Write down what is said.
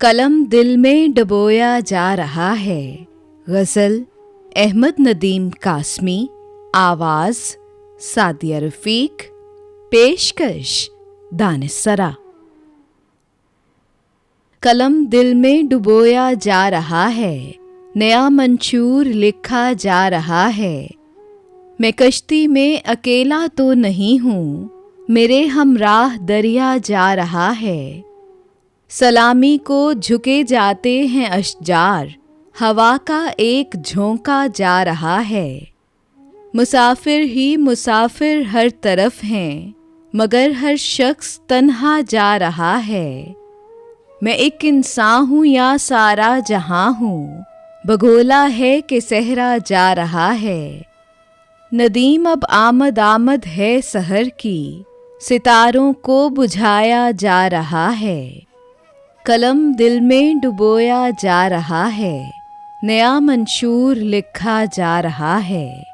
कलम दिल में डुबोया जा रहा है। गज़ल अहमद नदीम कासमी, आवाज़ सादिया रफ़ीक, पेशकश दानिस्सरा। कलम दिल में डुबोया जा रहा है, नया मंशूर लिखा जा रहा है। मैं कश्ती में अकेला तो नहीं हूँ, मेरे हमराह दरिया जा रहा है। सलामी को झुके जाते हैं अशजार, हवा का एक झोंका जा रहा है। मुसाफिर ही मुसाफिर हर तरफ हैं, मगर हर शख्स तन्हा जा रहा है। मैं एक इंसान हूँ या सारा जहां हूँ, बगोला है कि सहरा जा रहा है। नदीम अब आमद आमद है सहर की, सितारों को बुझाया जा रहा है। कलम दिल में डुबोया जा रहा है, नया मंशूर लिखा जा रहा है।